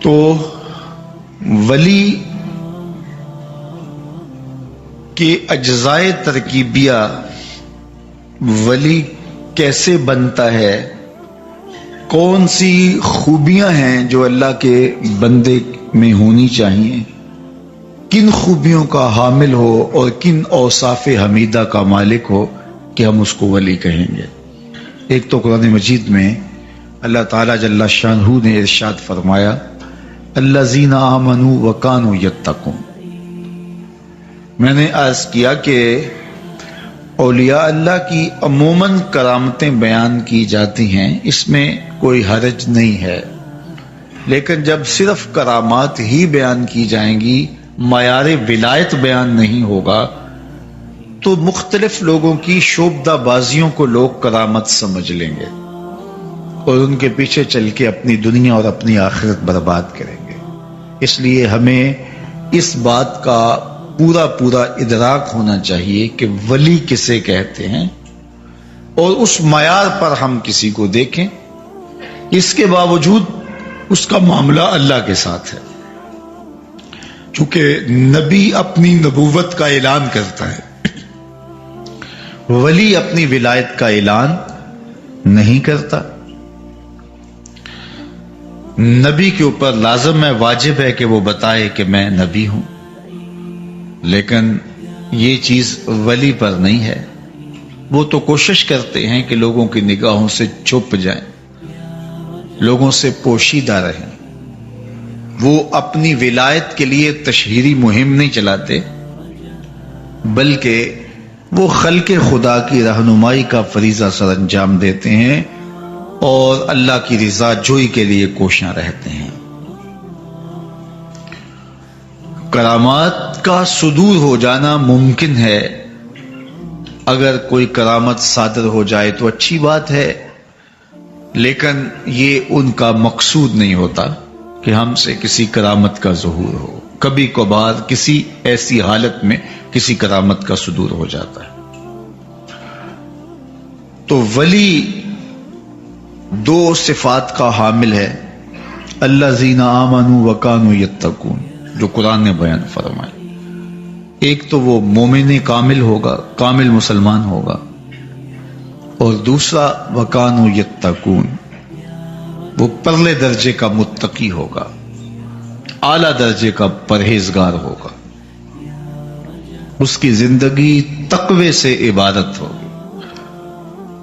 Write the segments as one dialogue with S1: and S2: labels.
S1: تو ولی کے اجزائے ترکیبیہ، ولی کیسے بنتا ہے، کون سی خوبیاں ہیں جو اللہ کے بندے میں ہونی چاہیے، کن خوبیوں کا حامل ہو اور کن اوصاف حمیدہ کا مالک ہو کہ ہم اس کو ولی کہیں گے۔ ایک تو قرآن مجید میں اللہ تعالیٰ جل شانہ نے ارشاد فرمایا الذین آمنوا وکانوا یتقون۔ میں نے عرض کیا کہ اولیاء اللہ کی عموماً کرامتیں بیان کی جاتی ہیں، اس میں کوئی حرج نہیں ہے، لیکن جب صرف کرامات ہی بیان کی جائیں گی، معیار ولایت بیان نہیں ہوگا، تو مختلف لوگوں کی شعبدہ بازیوں کو لوگ کرامت سمجھ لیں گے اور ان کے پیچھے چل کے اپنی دنیا اور اپنی آخرت برباد کریں گے۔ اس لیے ہمیں اس بات کا پورا ادراک ہونا چاہیے کہ ولی کسے کہتے ہیں اور اس معیار پر ہم کسی کو دیکھیں۔ اس کے باوجود اس کا معاملہ اللہ کے ساتھ ہے، چونکہ نبی اپنی نبوت کا اعلان کرتا ہے، ولی اپنی ولایت کا اعلان نہیں کرتا۔ نبی کے اوپر لازم ہے، واجب ہے کہ وہ بتائے کہ میں نبی ہوں، لیکن یہ چیز ولی پر نہیں ہے۔ وہ تو کوشش کرتے ہیں کہ لوگوں کی نگاہوں سے چھپ جائیں، لوگوں سے پوشیدہ رہیں۔ وہ اپنی ولایت کے لیے تشہیری مہم نہیں چلاتے، بلکہ وہ خلق خدا کی رہنمائی کا فریضہ سر انجام دیتے ہیں اور اللہ کی رضا جوئی کے لیے کوشاں رہتے ہیں۔ کرامات کا صدور ہو جانا ممکن ہے، اگر کوئی کرامت صادر ہو جائے تو اچھی بات ہے، لیکن یہ ان کا مقصود نہیں ہوتا کہ ہم سے کسی کرامت کا ظہور ہو۔ کبھی کبھار کسی ایسی حالت میں کسی کرامت کا صدور ہو جاتا ہے۔ تو ولی دو صفات کا حامل ہے، الذین آمنوا وکانوا یتقون، جو قرآن نے بیان فرمایا۔ ایک تو وہ مومن کامل ہوگا، کامل مسلمان ہوگا، اور دوسرا وکانوا یتقون، وہ پرلے درجے کا متقی ہوگا، اعلیٰ درجے کا پرہیزگار ہوگا، اس کی زندگی تقوی سے عبادت ہوگی،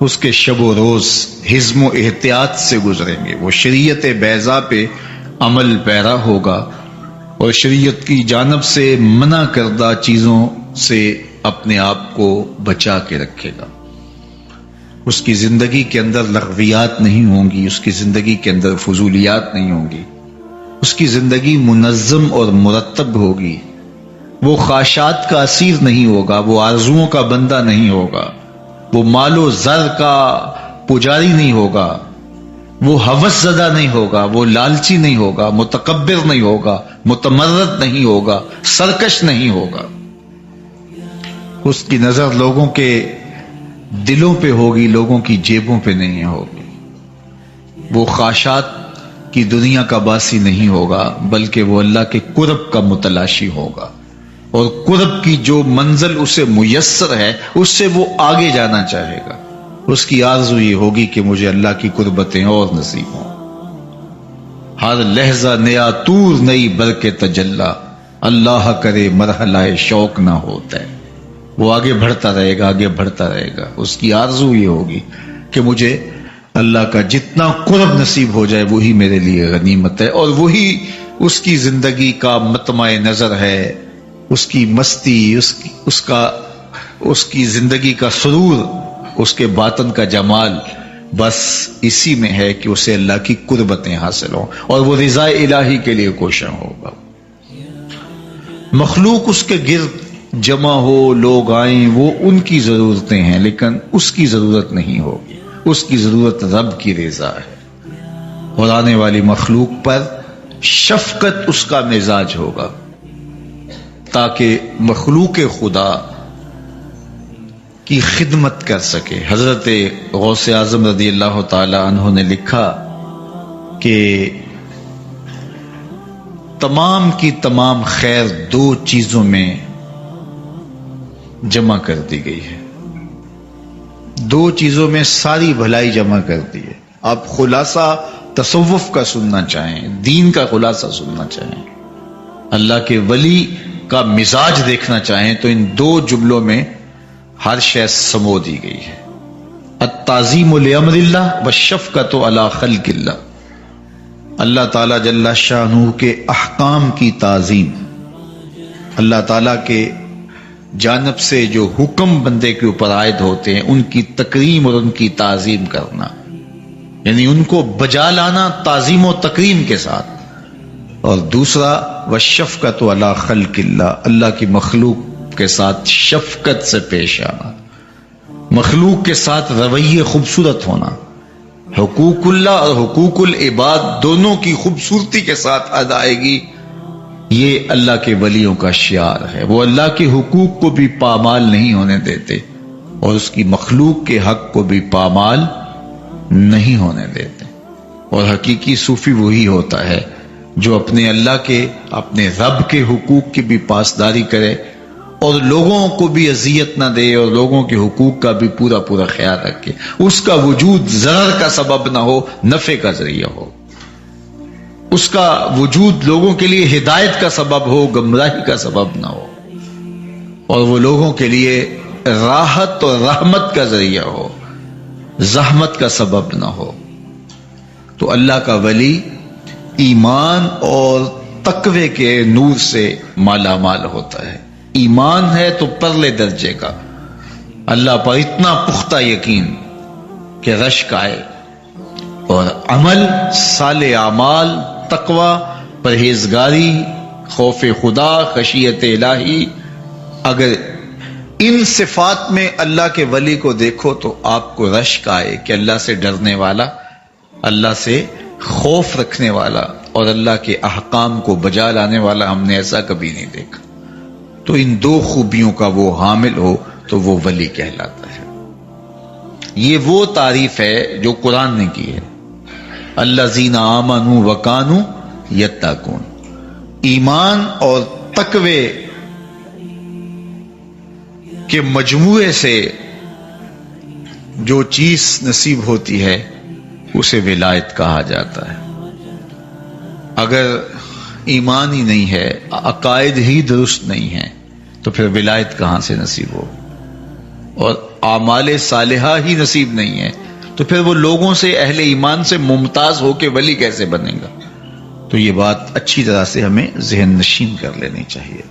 S1: اس کے شب و روز حزم و احتیاط سے گزریں گے، وہ شریعت بیضاء پہ عمل پیرا ہوگا اور شریعت کی جانب سے منع کردہ چیزوں سے اپنے آپ کو بچا کے رکھے گا۔ اس کی زندگی کے اندر لغویات نہیں ہوں گی، اس کی زندگی کے اندر فضولیات نہیں ہوں گی، اس کی زندگی منظم اور مرتب ہوگی، وہ خواہشات کا اسیر نہیں ہوگا، وہ آرزوؤں کا بندہ نہیں ہوگا، وہ مال و زر کا پجاری نہیں ہوگا، وہ ہوس زدہ نہیں ہوگا، وہ لالچی نہیں ہوگا، متکبر نہیں ہوگا، متمرد نہیں ہوگا، سرکش نہیں ہوگا۔ اس کی نظر لوگوں کے دلوں پہ ہوگی، لوگوں کی جیبوں پہ نہیں ہوگی۔ وہ خواہشات کی دنیا کا باسی نہیں ہوگا، بلکہ وہ اللہ کے قرب کا متلاشی ہوگا، اور قرب کی جو منزل اسے میسر ہے اس سے وہ آگے جانا چاہے گا۔ اس کی آرزو یہ ہوگی کہ مجھے اللہ کی قربتیں اور نصیب ہوں۔ ہر لہجہ نیا طور نئی برکے تجلا، اللہ کرے مرحلہ شوق نہ ہوتا ہے۔ وہ آگے بڑھتا رہے گا، آگے بڑھتا رہے گا۔ اس کی آرزو یہ ہوگی کہ مجھے اللہ کا جتنا قرب نصیب ہو جائے وہی میرے لیے غنیمت ہے، اور وہی اس کی زندگی کا مطمع نظر ہے، اس کی مستی، اس کی زندگی کا سرور، اس کے باطن کا جمال بس اسی میں ہے کہ اسے اللہ کی قربتیں حاصل ہوں اور وہ رضا الہی کے لیے کوشاں ہوگا۔ مخلوق اس کے گرد جمع ہو، لوگ آئیں، وہ ان کی ضرورتیں ہیں، لیکن اس کی ضرورت نہیں ہوگی، اس کی ضرورت رب کی رضا ہے، اور آنے والی مخلوق پر شفقت اس کا مزاج ہوگا، تاکہ مخلوق خدا کی خدمت کر سکے۔ حضرت غوث اعظم رضی اللہ تعالی عنہ نے لکھا کہ تمام کی تمام خیر دو چیزوں میں جمع کر دی گئی ہے، دو چیزوں میں ساری بھلائی جمع کر دی ہے۔ آپ خلاصہ تصوف کا سننا چاہیں، دین کا خلاصہ سننا چاہیں، اللہ کے ولی کا مزاج دیکھنا چاہیں تو ان دو جملوں میں ہر شے سمو دی گئی ہے۔ التعظیم لامر اللہ والشفقۃ علی خلق اللہ، اللہ تعالیٰ جل شانہ کے احکام کی تعظیم، اللہ تعالیٰ کے جانب سے جو حکم بندے کے اوپر عائد ہوتے ہیں ان کی تکریم اور ان کی تعظیم کرنا، یعنی ان کو بجا لانا تعظیم و تکریم کے ساتھ۔ اور دوسرا والشفقۃ علی خلق اللہ، اللہ کی مخلوق کے ساتھ شفقت سے پیش آنا، مخلوق کے ساتھ رویے خوبصورت ہونا، حقوق اللہ اور حقوق العباد دونوں کی خوبصورتی کے ساتھ ادائیگی، یہ اللہ کے ولیوں کا شعار ہے۔ وہ اللہ کے حقوق کو بھی پامال نہیں ہونے دیتے اور اس کی مخلوق کے حق کو بھی پامال نہیں ہونے دیتے۔ اور حقیقی صوفی وہی ہوتا ہے جو اپنے اللہ کے، اپنے رب کے حقوق کی بھی پاسداری کرے اور لوگوں کو بھی اذیت نہ دے اور لوگوں کے حقوق کا بھی پورا پورا خیال رکھے، اس کا وجود ضرر کا سبب نہ ہو، نفع کا ذریعہ ہو، اس کا وجود لوگوں کے لیے ہدایت کا سبب ہو، گمراہی کا سبب نہ ہو، اور وہ لوگوں کے لیے راحت اور رحمت کا ذریعہ ہو، زحمت کا سبب نہ ہو۔ تو اللہ کا ولی ایمان اور تقوی کے نور سے مالا مال ہوتا ہے۔ ایمان ہے تو پرلے درجے کا، اللہ پر اتنا پختہ یقین کہ رشک آئے، اور عمل صالح اعمال، تقوی، پرہیزگاری، خوف خدا، خشیت الہی، اگر ان صفات میں اللہ کے ولی کو دیکھو تو آپ کو رشک آئے کہ اللہ سے ڈرنے والا، اللہ سے خوف رکھنے والا اور اللہ کے احکام کو بجا لانے والا ہم نے ایسا کبھی نہیں دیکھا۔ تو ان دو خوبیوں کا وہ حامل ہو تو وہ ولی کہلاتا ہے۔ یہ وہ تعریف ہے جو قرآن نے کی ہے، الذین آمنوا وکانوا یتقون۔ ایمان اور تقوی کے مجموعے سے جو چیز نصیب ہوتی ہے اسے ولایت کہا جاتا ہے۔ اگر ایمان ہی نہیں ہے، عقائد ہی درست نہیں ہے تو پھر ولایت کہاں سے نصیب ہو، اور اعمال صالحہ ہی نصیب نہیں ہے تو پھر وہ لوگوں سے، اہل ایمان سے ممتاز ہو کے ولی کیسے بنے گا؟ تو یہ بات اچھی طرح سے ہمیں ذہن نشین کر لینی چاہیے۔